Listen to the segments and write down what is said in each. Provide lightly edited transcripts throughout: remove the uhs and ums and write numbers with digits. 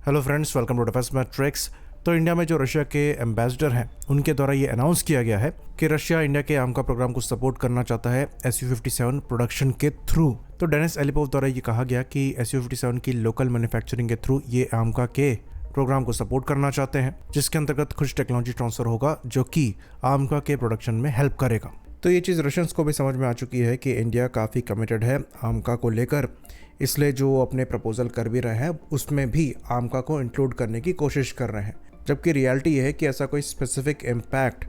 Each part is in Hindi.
Hello friends, welcome to defence matrix. तो इंडिया में जो रशिया के एम्बेसडर हैं उनके द्वारा ये अनाउंस किया गया है कि रशिया इंडिया के आमका प्रोग्राम को सपोर्ट करना चाहता है Su-57 प्रोडक्शन के थ्रू। तो डेनिस एलिपोव द्वारा ये कहा गया कि Su-57 की लोकल मैन्युफैक्चरिंग के थ्रू ये आमका के प्रोग्राम को सपोर्ट करना चाहते हैं, जिसके अंतर्गत कुछ टेक्नोलॉजी ट्रांसफर होगा जो कि आमका के प्रोडक्शन में हेल्प करेगा। तो ये चीज़ रशियंस को भी समझ में आ चुकी है कि इंडिया काफ़ी कमिटेड है आमका को लेकर, इसलिए जो अपने प्रपोजल कर भी रहे हैं उसमें भी आमका को इंक्लूड करने की कोशिश कर रहे हैं। जबकि रियलिटी ये है कि ऐसा कोई स्पेसिफिक इम्पैक्ट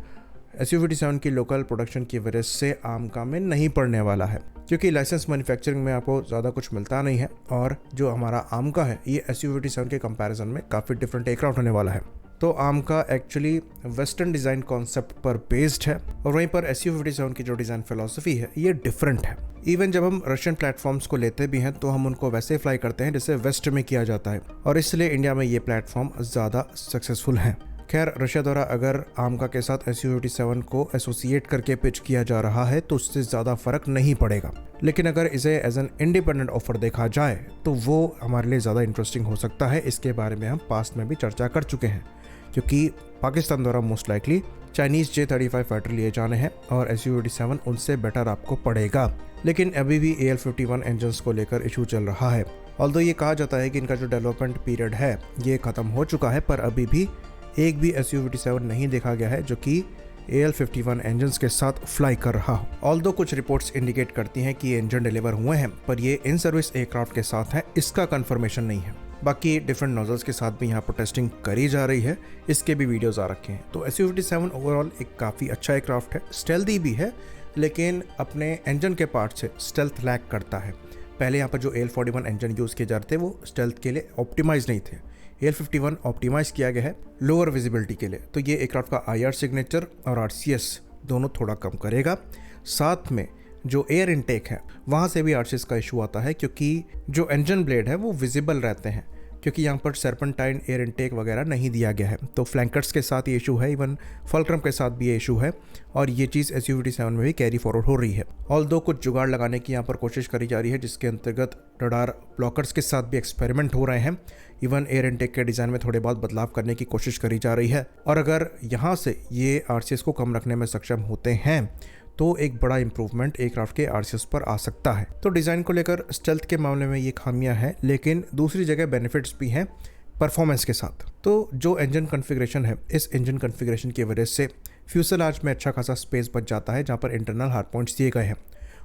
Su-57 की लोकल प्रोडक्शन की वजह से आमका में नहीं पड़ने वाला है, क्योंकि लाइसेंस मैन्युफैक्चरिंग में आपको ज़्यादा कुछ मिलता नहीं है और जो हमारा आमका है ये Su-57 के कंपैरिजन में काफ़ी डिफरेंट एयरक्राफ्ट होने वाला है। तो आमका एक्चुअली वेस्टर्न डिज़ाइन कॉन्सेप्ट पर बेस्ड है और वहीं पर Su-57 की जो डिज़ाइन फिलॉसफी है ये डिफरेंट है। इवन जब हम रशियन प्लेटफॉर्म्स को लेते भी हैं तो हम उनको वैसे फ्लाई करते हैं जैसे वेस्ट में किया जाता है, और इसलिए इंडिया में ये प्लेटफॉर्म ज़्यादा सक्सेसफुल हैं। खैर, रशिया द्वारा अगर आमका के साथ Su-57 को एसोसिएट करके पिच किया जा रहा है तो उससे ज़्यादा फर्क नहीं पड़ेगा, लेकिन अगर इसे एज एन इंडिपेंडेंट ऑफर देखा जाए तो वो हमारे लिए ज़्यादा इंटरेस्टिंग हो सकता है। इसके बारे में हम पास्ट में भी चर्चा कर चुके हैं, क्योंकि पाकिस्तान द्वारा most likely Chinese J-35 fighter लिए जाने हैं और Su-57 उनसे बेटर आपको पड़ेगा। लेकिन अभी भी AL-51 इंजन्स को लेकर इशू चल रहा है। ऑल्दो ये कहा जाता है कि इनका जो डेवलपमेंट पीरियड है ये ख़त्म हो चुका है, पर अभी भी एक भी Su-57 नहीं देखा गया है जो कि AL-51 इंजन्स के साथ फ्लाई कर रहा हो। ऑल्दो कुछ रिपोर्ट्स इंडिकेट करती हैं कि ये इंजन डिलीवर हुए हैं, पर ये इन सर्विस एयरक्राफ्ट के साथ है, इसका कंफर्मेशन नहीं है। बाकी डिफरेंट नोजल्स के साथ भी यहाँ पर टेस्टिंग करी जा रही है, इसके भी वीडियोस आ रखे हैं। तो Su-57 ओवरऑल एक काफ़ी अच्छा एयरक्राफ्ट है, स्टेल्दी भी है, लेकिन अपने इंजन के पार्ट से स्टेल्थ लैक करता है। पहले यहाँ पर जो AL-41 इंजन यूज़ किए जा रहे थे वो स्टेल्थ के लिए ऑप्टिमाइज नहीं थे। AL-51 ऑप्टिमाइज किया गया है लोअर विजिबिलिटी के लिए, तो ये एयरक्राफ्ट का IR सिग्नेचर और RCS दोनों थोड़ा कम करेगा। साथ में जो एयर इनटेक है वहाँ से भी RCS का इशू आता है, क्योंकि जो इंजन ब्लेड है वो विजिबल रहते हैं, क्योंकि यहाँ पर सर्पेंटाइन एयर इनटेक वगैरह नहीं दिया गया है। तो फ्लैंकर्स के साथ ये इशू है, इवन फल्क्रम के साथ भी ये इशू है, और ये चीज़ Su-57 में भी कैरी फॉरवर्ड हो रही है। ऑल्दो कुछ जुगाड़ लगाने की यहाँ पर कोशिश करी जा रही है, जिसके अंतर्गत रडार ब्लॉकर्स के साथ भी एक्सपेरिमेंट हो रहे हैं। इवन एयर इनटेक के डिज़ाइन में थोड़े बहुत बदलाव करने की कोशिश करी जा रही है, और अगर यहाँ से ये RCS को कम रखने में सक्षम होते हैं तो एक बड़ा इंप्रूवमेंट एयरक्राफ्ट के RCS पर आ सकता है। तो डिज़ाइन को लेकर स्टेल्थ के मामले में ये खामियां हैं, लेकिन दूसरी जगह बेनिफिट्स भी हैं परफॉर्मेंस के साथ। तो जो इंजन कॉन्फ़िगरेशन है, इस इंजन कॉन्फ़िगरेशन की वजह से फ्यूसेलाज में अच्छा खासा स्पेस बच जाता है, जहाँ पर इंटरनल हार्ड पॉइंट्स दिए गए हैं।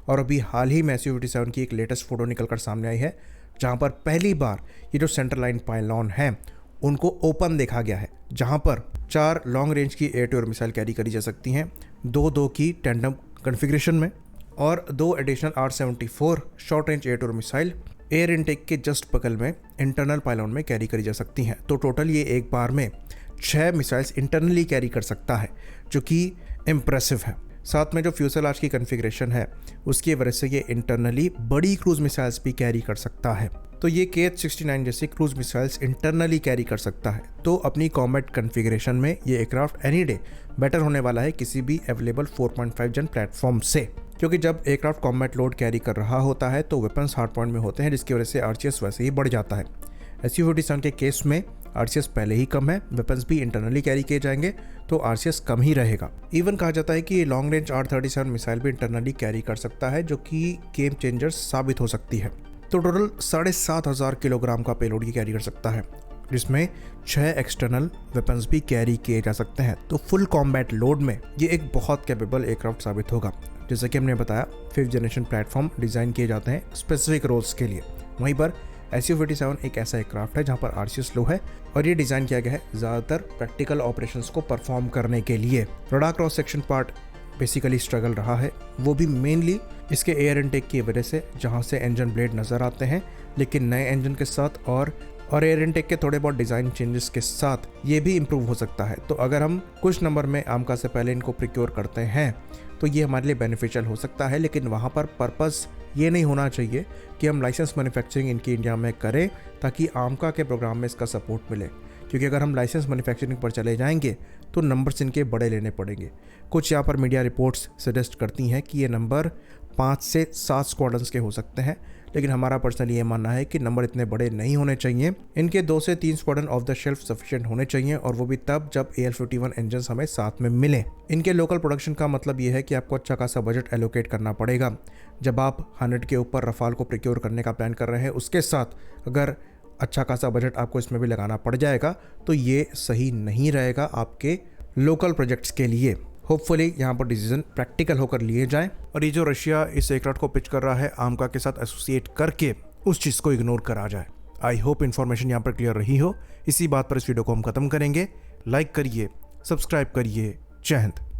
और अभी हाल ही में Su-57 की एक लेटेस्ट फोटो निकल कर सामने आई है, जहाँ पर पहली बार ये जो सेंटर लाइन पायलॉन है उनको ओपन देखा गया है, जहाँ पर 4 लॉन्ग रेंज की air to air missile carry करी जा सकती हैं, 2-2 की टैंडम कॉन्फ़िगरेशन में, और 2 additional R-74 short range air to air missile air intake के जस्ट बगल में इंटरनल पायलॉन में कैरी करी जा सकती हैं। तो टोटल ये एक बार में 6 मिसाइल्स इंटरनली कैरी कर सकता है, जो कि इम्प्रेसिव है। साथ में जो फ्यूसेलाज की कॉन्फ़िगरेशन है उसकी वजह से ये इंटरनली बड़ी क्रूज़ मिसाइल्स भी कैरी कर सकता है। तो ये KH-69 जैसी क्रूज़ मिसाइल्स इंटरनली कैरी कर सकता है। तो अपनी कॉम्बैट कॉन्फ़िगरेशन में ये एयरक्राफ्ट एनी डे बेटर होने वाला है किसी भी अवेलेबल 4.5 जन प्लेटफॉर्म से, क्योंकि जब एयरक्राफ्ट कॉम्बैट लोड कैरी कर रहा होता है तो वेपन्स हार्ड पॉइंट में होते हैं, जिसकी वजह से RCS वैसे ही बढ़ जाता है। Su-57 के केस में RCS पहले ही कम है, वेपन्स भी इंटरनली कैरी किए जाएंगे तो RCS कम ही रहेगा। इवन कहा जाता है कि लॉन्ग रेंज R-37 मिसाइल भी इंटरनली कैरी कर सकता है, जो कि गेम चेंजर साबित हो सकती है। तो टोटल 7,500 किलोग्राम का पेलोड ये कैरी कर सकता है, जिसमें 6 एक्सटर्नल वेपन्स भी कैरी किए जा सकते हैं। तो फुल कॉम्बैट लोड में ये एक बहुत कैपेबल एयरक्राफ्ट साबित होगा। जैसे कि हमने बताया, 5th जनरेशन प्लेटफॉर्म डिज़ाइन किए जाते हैं स्पेसिफिक रोल्स के लिए। वहीं पर Su-57 एक ऐसा एयरक्राफ्ट है जहाँ पर RCS लो है, और ये डिज़ाइन किया गया है ज़्यादातर प्रैक्टिकल ऑपरेशंस को परफॉर्म करने के लिए। Radar cross section part basically struggle रहा है, वो भी मेनली इसके एयर इनटेक की वजह से, जहाँ से इंजन ब्लेड नज़र आते हैं, लेकिन नए इंजन के साथ और एयर इनटेक के थोड़े बहुत डिज़ाइन चेंजेस के साथ ये भी इम्प्रूव हो सकता है। तो अगर हम कुछ नंबर में आमका से पहले इनको प्रिक्योर करते हैं तो ये हमारे लिए बेनिफिशियल हो सकता है, लेकिन वहाँ पर पर्पस ये नहीं होना चाहिए कि हम लाइसेंस मैन्युफैक्चरिंग इनकी इंडिया में करें ताकि आमका के प्रोग्राम में इसका सपोर्ट मिले, क्योंकि अगर हम लाइसेंस मैन्युफैक्चरिंग पर चले जाएंगे तो नंबर्स इनके बड़े लेने पड़ेंगे। कुछ यहाँ पर मीडिया रिपोर्ट्स सजेस्ट करती हैं कि ये नंबर 5 से 7 स्क्वाड्रंस के हो सकते हैं, लेकिन हमारा पर्सनली ये मानना है कि नंबर इतने बड़े नहीं होने चाहिए। इनके 2 से 3 squadron of the shelf sufficient होने चाहिए, और वो भी तब जब AL-51 इंजन हमें साथ में मिले। इनके लोकल प्रोडक्शन का मतलब ये है कि आपको अच्छा खासा बजट एलोकेट करना पड़ेगा। जब आप 100 के ऊपर रफाल को प्रिक्योर करने का प्लान कर रहे हैं, उसके साथ अगर अच्छा खासा बजट आपको इसमें भी लगाना पड़ जाएगा तो ये सही नहीं रहेगा आपके लोकल प्रोजेक्ट्स के लिए। होपफुली यहाँ पर डिसीजन प्रैक्टिकल होकर लिए जाएं, और ये जो रशिया इस एयरक्राफ्ट को पिच कर रहा है आमका के साथ एसोसिएट करके, उस चीज़ को इग्नोर करा जाए। आई होप इन्फॉर्मेशन यहाँ पर क्लियर रही हो। इसी बात पर इस वीडियो को हम खत्म करेंगे। लाइक करिए, सब्सक्राइब करिए। जय हिंद।